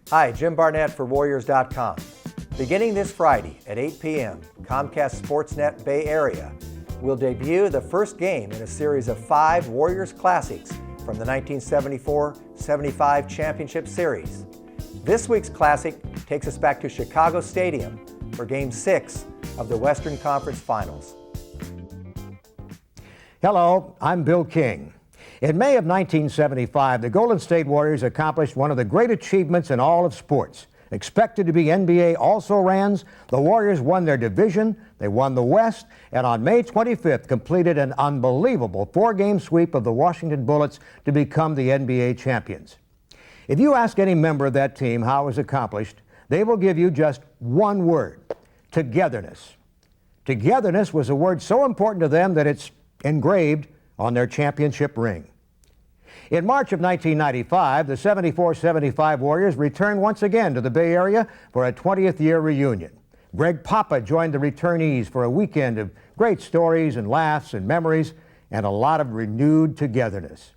Hi, Jim Barnett for Warriors.com. Beginning this Friday at 8 p.m., Comcast Sportsnet Bay Area will debut the first game in a series of 5 Warriors Classics from the 1974-75 Championship Series. This week's Classic takes us back to Chicago Stadium for Game 6 of the Western Conference Finals. Hello, I'm Bill King. In May of 1975, the Golden State Warriors accomplished one of the great achievements in all of sports. Expected to be NBA also-rans, the Warriors won their division, they won the West, and on May 25th completed an unbelievable 4-game sweep of the Washington Bullets to become the NBA champions. If you ask any member of that team how it was accomplished, they will give you just one word: togetherness. Togetherness was a word so important to them that it's engraved on their championship ring. In March of 1995, the 74-75 Warriors returned once again to the Bay Area for a 20th year reunion. Greg Papa joined the returnees for a weekend of great stories and laughs and memories and a lot of renewed togetherness.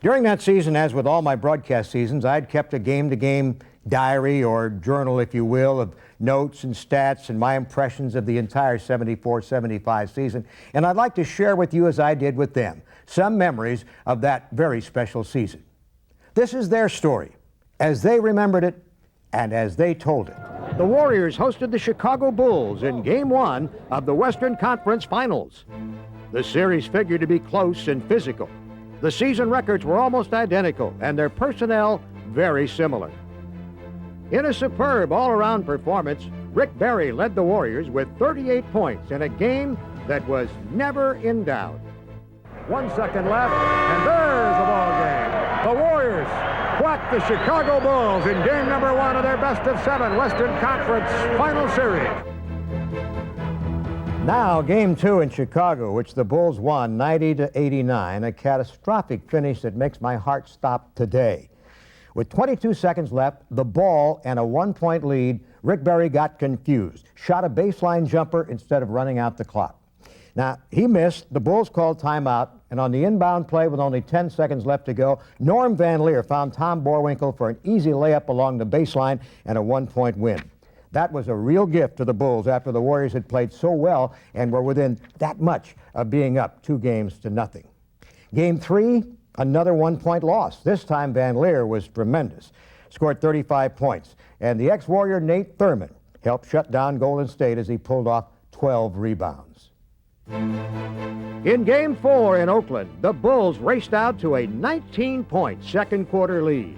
During that season, as with all my broadcast seasons, I'd kept a game-to-game diary or journal, if you will, of notes and stats and my impressions of the entire 74-75 season, and I'd like to share with you, as I did with them, some memories of that very special season. This is their story, as they remembered it and as they told it. The Warriors hosted the Chicago Bulls in Game 1 of the Western Conference Finals. The series figured to be close and physical. The season records were almost identical and their personnel very similar. In a superb all-around performance, Rick Barry led the Warriors with 38 points in a game that was never in doubt. 1 second left, and there's the ball game. The Warriors whack the Chicago Bulls in game number 1 of their best-of-7 Western Conference Final Series. Now, game 2 in Chicago, which the Bulls won 90-89, a catastrophic finish that makes my heart stop today. With 22 seconds left, the ball and a 1-point lead, Rick Barry got confused, shot a baseline jumper instead of running out the clock. Now, he missed, the Bulls called timeout, and on the inbound play with only 10 seconds left to go, Norm Van Leer found Tom Boerwinkle for an easy layup along the baseline and a 1-point win. That was a real gift to the Bulls after the Warriors had played so well and were within that much of being up 2-0. Game 3, another 1-point loss. This time Van Leer was tremendous, scored 35 points, and the ex-Warrior Nate Thurman helped shut down Golden State as he pulled off 12 rebounds. In Game 4 in Oakland, the Bulls raced out to a 19-point second-quarter lead.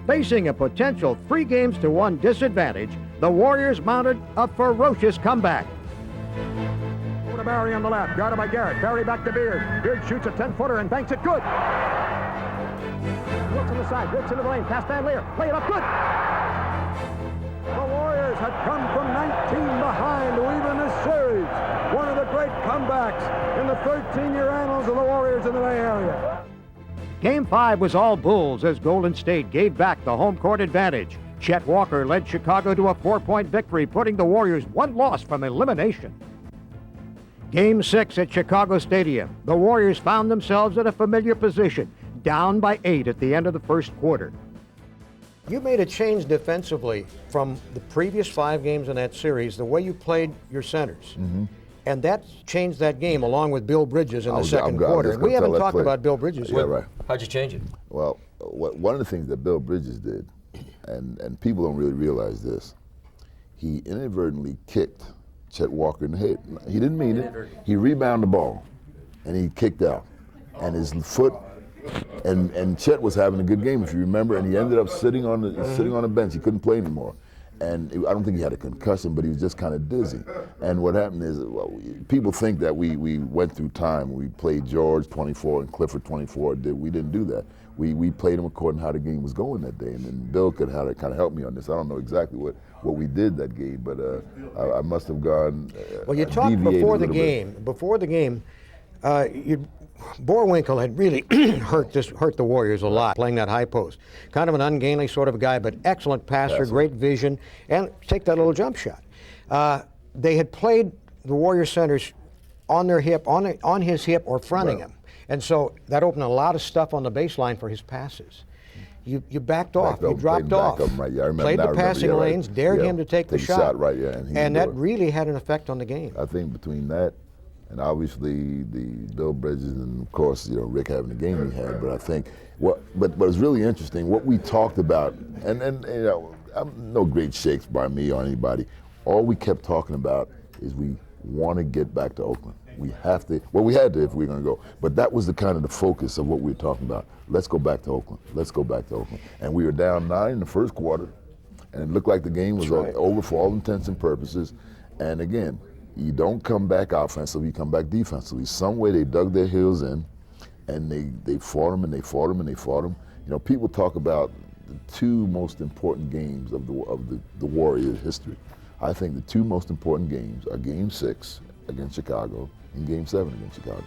Facing a potential 3-1 disadvantage, the Warriors mounted a ferocious comeback. To Barry on the left, guarded by Garrett. Barry back to Beard. Beard shoots a 10-footer and banks it good. Looks on the side, looks into the lane, past Van Leer. Play it up, good. The Warriors had come from 19 behind to even this series. One of the great comebacks in the 13-year annals of the Warriors in the Bay Area. Game 5 was all Bulls as Golden State gave back the home court advantage. Chet Walker led Chicago to a 4-point victory, putting the Warriors one loss from elimination. Game 6 at Chicago Stadium, the Warriors found themselves in a familiar position, down by 8 at the end of the first quarter. You made a change defensively from the previous 5 games in that series, the way you played your centers. Mm-hmm. And that changed that game along with Bill Bridges in the second quarter. And we haven't talked about Bill Bridges yet. Yeah, right. How'd you change it? Well, one of the things that Bill Bridges did, and people don't really realize this, he inadvertently kicked Chet Walker in the head. He didn't mean it. He rebounded the ball, and he kicked out. And his foot, and Chet was having a good game, if you remember, and he ended up sitting on the bench. He couldn't play anymore. And I don't think he had a concussion, but he was just kind of dizzy. And what happened is, people think that we went through time. We played George 24 and Clifford 24. We didn't do that. We played them according to how the game was going that day. And then Bill could kind of help me on this. I don't know exactly what we did that game, but I must have gone. Well, you talked before the game. Before the game, Boerwinkle had really hurt the Warriors a lot, playing that high post. Kind of an ungainly sort of guy, but excellent passer, great vision, and take that little jump shot. They had played the Warrior centers on their hip, on his hip or fronting him. And so that opened a lot of stuff on the baseline for his passes. you backed off. You played dropped back off. up, right? Yeah, I remember. Played now I the remember, passing yeah, right. lanes, dared Yeah, him to take the shot. Right, yeah. And, and that really had an effect on the game. I think between that and obviously the Bill Bridges and of course, Rick having the game he had, but I think but it's really interesting what we talked about, and I'm no great shakes by me or anybody. All we kept talking about is we want to get back to Oakland. We have to, we had to if we we're going to go. But that was the kind of the focus of what we were talking about. Let's go back to Oakland. Let's go back to Oakland. And we were down 9 in the first quarter, and it looked like the game was over for all intents and purposes. And again, you don't come back offensively, you come back defensively. Some way they dug their heels in, and they fought them and they fought them and they fought them. People talk about the 2 most important games of the Warriors' history. I think the 2 most important games are Game 6 against Chicago and Game 7 against Chicago.